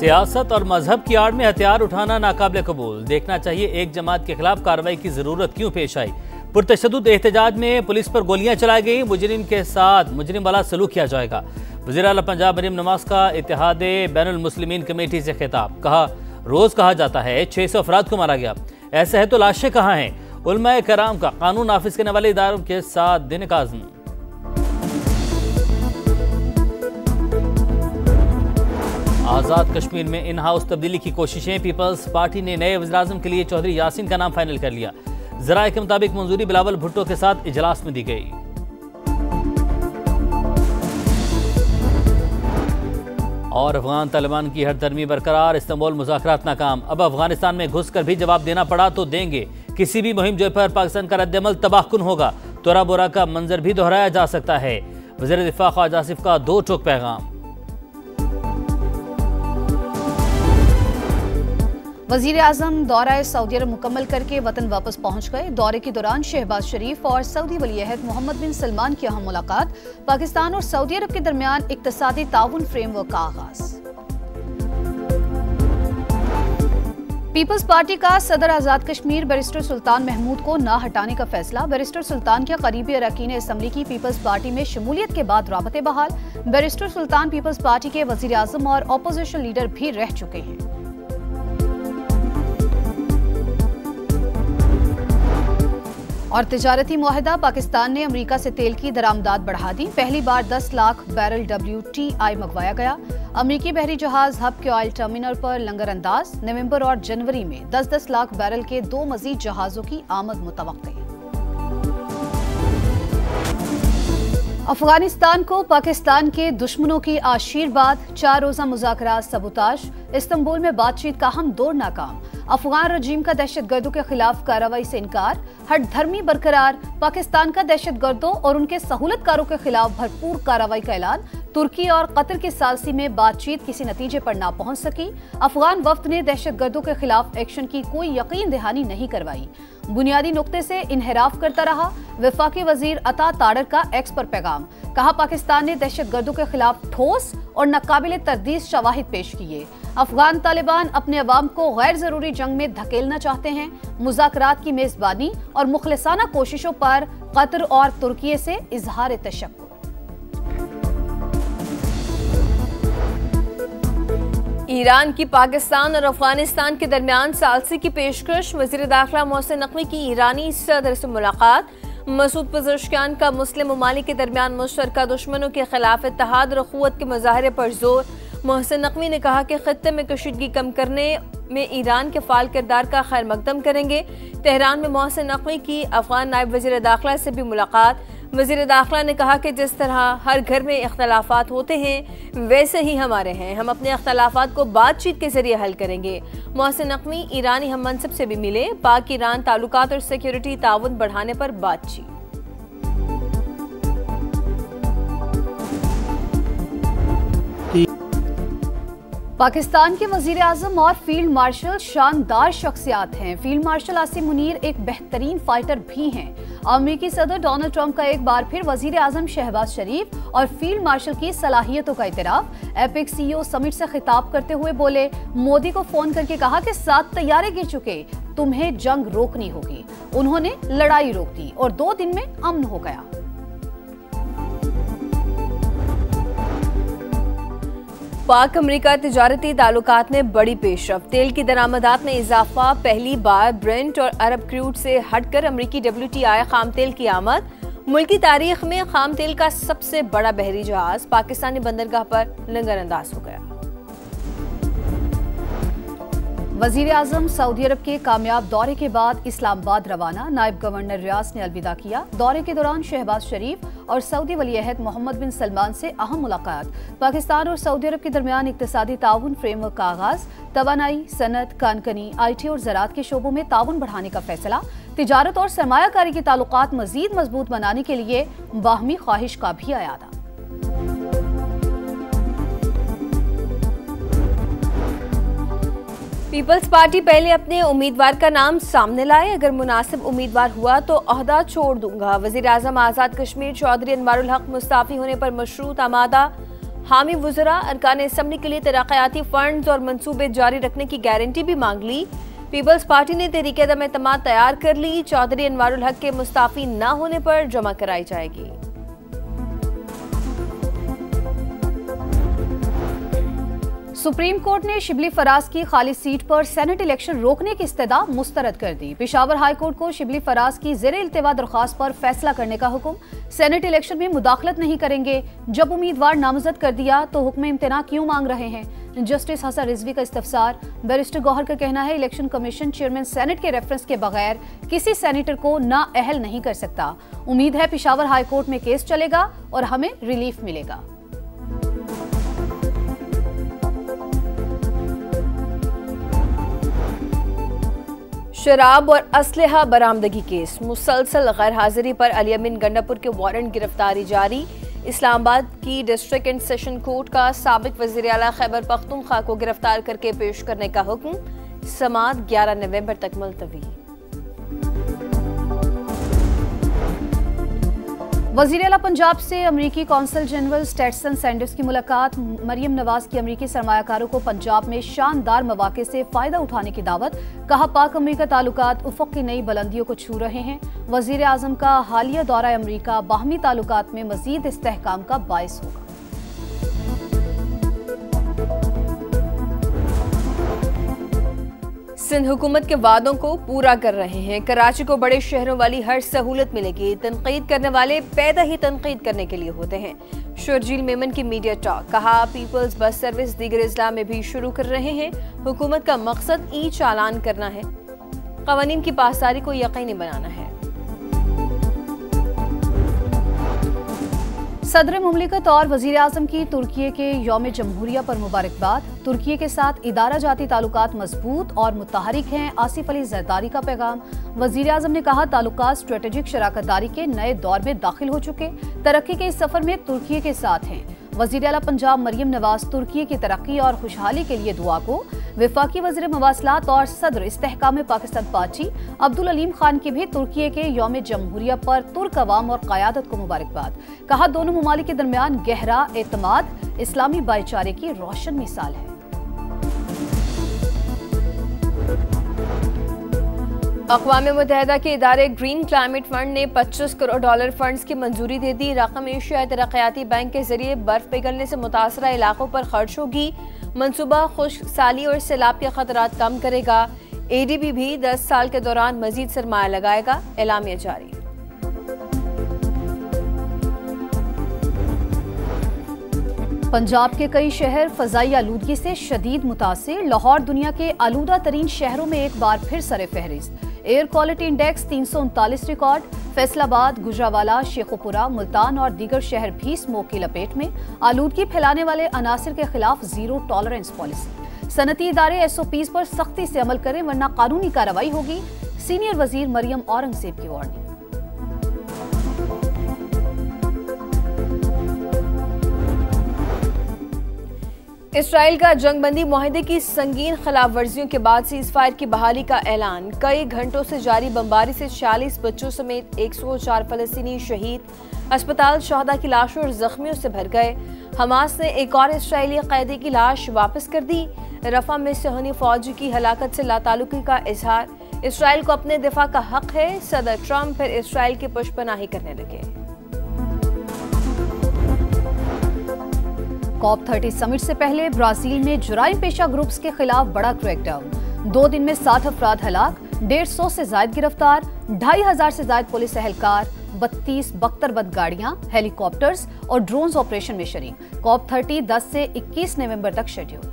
सियासत और मजहब की आड़ में हथियार उठाना नाकाबिल कबूल। देखना चाहिए एक जमात के खिलाफ कार्रवाई की जरूरत क्यों पेश आई। पुरतशद्दुद एहतजाज में पुलिस पर गोलियां चलाई गई। मुजरिम के साथ मुजरिम वाला सलूक किया जाएगा। वज़ीर आला पंजाब मरीम नवाज का इत्तेहादे बैनुल मुस्लिमीन कमेटी से खिताब। कहा, रोज कहा जाता है 600 अफराद को मारा गया, ऐसा है तो लाशें कहाँ हैं। उलमाए कराम का कानून नाफिज करने वाले इदारों के साथ दिन का आज़म। आज़ाद कश्मीर में इन हाउस तब्दीली की कोशिशें। पीपल्स पार्टी ने नए वज़ीर-ए-आज़म के लिए चौधरी यासीन का नाम फाइनल कर लिया। ज़राए के मुताबिक मंजूरी बिलावल भुट्टो के साथ इजलास में दी गई। और अफगान तालिबान की हरदर्मी बरकरार। इस्तांबुल मुज़ाकरात नाकाम। अब अफगानिस्तान में घुसकर भी जवाब देना पड़ा तो देंगे। किसी भी मुहिम जो पर पाकिस्तान का रद्दअमल तबाहकुन होगा। तोरा बोरा का मंजर भी दोहराया जा सकता है। वज़ीर दिफा ख्वाजा आसिफ का दो टोक पैगाम। वज़ीर आज़म दौरा सऊदी अरब मुकम्मल करके वतन वापस पहुंच गए। दौरे के दौरान शहबाज शरीफ और सऊदी वली-ए-अहद मोहम्मद बिन सलमान की अहम मुलाकात। पाकिस्तान और सऊदी अरब के दरमियान इक्तिसादी ताउन फ्रेमवर्क का आगाज। पीपल्स पार्टी का सदर आज़ाद कश्मीर बैरिस्टर सुल्तान महमूद को न हटाने का फैसला। बैरिस्टर सुल्तान के करीबी अरकान असम्बली की पीपल्स पार्टी में शमूलियत के बाद राबते बहाल। बैरिस्टर सुल्तान पीपल्स पार्टी के वज़ीर आज़म और अपोजिशन लीडर भी रह चुके हैं। और तिजारती मुआहदा। पाकिस्तान ने अमेरिका से तेल की दरामदात बढ़ा दी। पहली बार 10 लाख बैरल WTI मंगवाया गया। अमेरिकी बहरी जहाज हब के ऑयल टर्मिनल पर लंगर अंदाज। नवंबर और जनवरी में 10-10 लाख बैरल के 2 मजीद जहाजों की आमद मुतवक्के। अफगानिस्तान को पाकिस्तान के दुश्मनों की आशीर्वाद। 4 रोजा मुज़ाकरात सबूताज। इस्तांबुल में बातचीत का हम दौर नाकाम। अफगान रजीम का दहशतगर्दों के खिलाफ कार्रवाई से इनकार। हठधर्मी बरकरार। पाकिस्तान का दहशतगर्दों और उनके सहूलतकारों के खिलाफ भरपूर कार्रवाई का ऐलान। तुर्की और कतर की सालसी में बातचीत किसी नतीजे पर ना पहुंच सकी। अफगान वफ्द ने दहशतगर्दों के खिलाफ एक्शन की कोई यकीन दहानी नहीं करवाई। बुनियादी नुक्ते से इनहराफ करता रहा। वफाकी वजीर अता ताड़र का एक्स पर पैगाम। कहा, पाकिस्तान ने दहशतगर्दों के खिलाफ ठोस और नाकाबिल तरदीद शवाहिद पेश किए। अफगान तालिबान अपने अवाम को गैर जरूरी जंग में धकेलना चाहते हैं। मुज़ाकरात की मेजबानी और मुखलिसाना कोशिशों पर कतर और तुर्की से इजहार तशक्कुर। ईरान की पाकिस्तान और अफगानिस्तान के दरमियान सालसी की पेशकश। वज़ीर दाखिला मोहसिन नकवी की ईरानी सदर से मुलाकात। मसूद पज़ेश्कियान का मुस्लिम ममालिक के दरमियान मुश्तरका दुश्मनों के खिलाफ इत्तेहाद और अखुवत के मुजाहरे पर जोर। मोहसिन नकवी ने कहा कि खित्ते में कशीदगी कम करने में ईरान के फाल किरदार का खैर मकदम करेंगे। तेहरान में मोहसिन नकवी की अफगान नायब वज़ीर दाखिला से भी मुलाकात। वज़ीर दाखिला ने कहा कि जिस तरह हर घर में इख्तलाफात होते हैं वैसे ही हमारे हैं। हम अपने इख्तलाफात को बातचीत के जरिए हल करेंगे। मोहसिन नकवी ईरानी हम मनसब से भी मिले। पाक ईरान ताल्लुकात और सिक्योरिटी ताउन बढ़ाने पर बातचीत। पाकिस्तान के वज़ीर आज़म और फील्ड मार्शल शानदार शख्सियात हैं। फील्ड मार्शल आसिम मुनीर एक बेहतरीन फाइटर भी हैं। अमेरिकी सदर डोनाल्ड ट्रंप का एक बार फिर वज़ीर आज़म शहबाज शरीफ और फील्ड मार्शल की सलाहियतों का इतराफ़। एपिक CEO समिट से खिताब करते हुए बोले, मोदी को फोन करके कहा कि 7 तैयारे गिर चुके, तुम्हें जंग रोकनी होगी। उन्होंने लड़ाई रोक दी और 2 दिन में अमन हो गया। पाक अमेरिका तिजारती ताल्लुकात में बड़ी पेशरफ्त। तेल की दरामदात में इजाफा। पहली बार ब्रेंट और अरब क्रूड से हटकर अमेरिकी WTI खाम तेल की आमद। मुल्की तारीख में खाम तेल का सबसे बड़ा बहरी जहाज पाकिस्तानी बंदरगाह पर लंगर अंदाज हो गया। वज़ीर आज़म सऊदी अरब के कामयाब दौरे के बाद इस्लामाबाद रवाना। नायब गवर्नर रियाज ने अलविदा किया। दौरे के दौरान शहबाज शरीफ और सऊदी वली-ए-अहद मोहम्मद बिन सलमान से अहम मुलाकात। पाकिस्तान और सऊदी अरब के दरमियान इक्तिसादी ताउन फ्रेमवर्क का आगाज। तवानाई, सनत, कानकनी, IT और ज़राअत के शोबों में ताउन बढ़ाने का फैसला। तिजारत और सरमायाकारी के ताल्लुकात मजीद मजबूत बनाने के लिए बाहमी ख्वाहिश का भी अयादा। पीपल्स पार्टी पहले अपने उम्मीदवार का नाम सामने लाए। अगर मुनासिब उम्मीदवार हुआ तो ओहदा छोड़ दूंगा। वज़ीर आज़म आज़ाद कश्मीर चौधरी अनवारुल हक मुस्ताफ़ी होने पर मशरूत आमादा। हामी वुज़रा अरकान असम्बली के लिए तरक्याती फंड्स और मंसूबे जारी रखने की गारंटी भी मांग ली। पीपल्स पार्टी ने तहरीक-ए-एतमाद तैयार कर ली। चौधरी अनवारुल हक के मुस्ताफी न होने पर जमा कराई जाएगी। सुप्रीम कोर्ट ने शिबली फराज की खाली सीट पर सेनेट इलेक्शन रोकने की इस्तदा मुस्तरद कर दी। पेशावर हाई कोर्ट को शिबली फराज की ज़ेरे इल्तिवा दरख्वास्त पर फैसला करने का हुक्म। सेनेट इलेक्शन में मुदाखलत नहीं करेंगे। जब उम्मीदवार नामजद कर दिया तो हुक्म इम्तना क्यों मांग रहे हैं? जस्टिस हसन रिजवी का इस्तफसार। बैरिस्टर गौहर का कहना है इलेक्शन कमीशन चेयरमैन सेनेट के रेफरेंस के बगैर किसी सेनेटर को नाअहल नहीं कर सकता। उम्मीद है पेशावर हाई कोर्ट में केस चलेगा और हमें रिलीफ मिलेगा। शराब और असलहा बरामदगी केस। मुसलसल गैर हाजिरी पर अली अमीन गंडापुर के वारंट गिरफ्तारी जारी। इस्लामाबाद की डिस्ट्रिक्ट एंड सेशन कोर्ट का साबिक वज़ीर आला खैबर पख्तूनख्वा को गिरफ्तार करके पेश करने का हुक्म। समाअत 11 नवंबर तक मुलतवी। वज़ीर आला पंजाब से अमरीकी कौंसल जनरल स्टेटसन सैंडर्स की मुलाकात। मरियम नवाज की अमरीकी सरमायाकारों को पंजाब में शानदार मौके से फायदा उठाने की दावत। कहा पाक अमरीका ताल्लुकात उफ़क़ की नई बुलंदियों को छू रहे हैं। वज़ीर आज़म का हालिया दौरा अमरीका बाहमी ताल्लुकात में मज़ीद इस्तेहकाम का बाइस होगा। सिंध हुकूमत के वादों को पूरा कर रहे हैं। कराची को बड़े शहरों वाली हर सहूलत मिलेगी। तनकीद करने वाले पैदा ही तनकीद करने के लिए होते हैं। शर्जील मेमन की मीडिया टॉक। कहा पीपल्स बस सर्विस दीगर अजला में भी शुरू कर रहे हैं। हुकूमत का मकसद ई चालान करना है। क़वानीन की पासदारी को यकीनी बनाना है। सदर मुमलिकत और वज़ीर आज़म की तुर्की के यौम जमहूरिया पर मुबारकबाद। तुर्की के साथ इदारा जाती ताल्लुकात मजबूत और मुतहरिक हैं। आसिफ अली जरदारी का पैगाम। वज़ीर आज़म ने कहा ताल्लुकात स्ट्रेटेजिक शराकतदारी के नए दौर में दाखिल हो चुके। तरक्की के इस सफर में तुर्की के साथ हैं। वज़ीर आला पंजाब मरियम नवाज तुर्की की तरक्की और खुशहाली के लिए दुआ को। वफाकी वज़ीर मवासलात और सदर इस्तेहकाम पाकिस्तान पार्टी अब्दुल अलीम खान की भी तुर्की के यौम जमहूरिया पर तुर्क अवाम और क़यादत को मुबारकबाद। कहा दोनों ममालिक के दरमियान गहरा एतमाद इस्लामी भाईचारे की रोशन मिसाल है। अक़वाम मुत्तहिदा के इदारे ग्रीन क्लाइमेट फंड ने $25 करोड़ फंड्स की मंजूरी दे दी। रकम एशियाई तरक्याती बैंक के जरिए बर्फ पिघलने से मुतासरा इलाकों पर खर्च होगी। मनसूबा खुश्क साली और सैलाब के खतरात कम करेगा। ADB भी 10 साल के दौरान मजीद सरमाया लगाएगा। एलामिया जारी। पंजाब के कई शहर फजाई आलूदगी से शदीद मुतासिर। लाहौर दुनिया के आलूदा तरीन शहरों में एक बार फिर सरे फहरिस्त। Air quality index 339 record. Faisalabad, Gujranwala, Sheikhupura, Multan और दीगर शहर भी स्मोक की लपेट में। आलूदगी फैलाने वाले अनासिर के खिलाफ जीरो टॉलरेंस पॉलिसी। सनती इदारे SOPs पर सख्ती से अमल करें वरना कानूनी कार्रवाई होगी। सीनियर वजीर मरियम औरंगजेब की वार्निंग। इसराइल का जंगबंदी मुआहदे की संगीन खिलाफ वर्जियों के बाद सीज़फायर की बहाली का ऐलान। कई घंटों से जारी बमबारी से 40 बच्चों समेत 104 फलस्तीनी शहीद। अस्पताल शहदा की लाशों और जख्मियों से भर गए। हमास ने एक और इसराइली कैदी की लाश वापस कर दी। रफा में सहनी फौजी की हलाकत से लाताल्लुकी का इजहार। इसराइल को अपने दिफा का हक है। सदर ट्रंप फिर इसराइल की पुष्पनाही करने लगे। COP30 समिट से पहले ब्राजील में जुराइम पेशा ग्रुप्स के खिलाफ बड़ा क्रैकडाउन। 2 दिन में 60 अफराद हलाक, 150 से ज्यादा गिरफ्तार, 2500 से ज्यादा पुलिस एहलकार, 32 बख्तरबंद गाड़ियां, हेलीकॉप्टर्स और ड्रोन्स ऑपरेशन में शरीक। COP30 10 से 21 नवंबर तक शेड्यूल।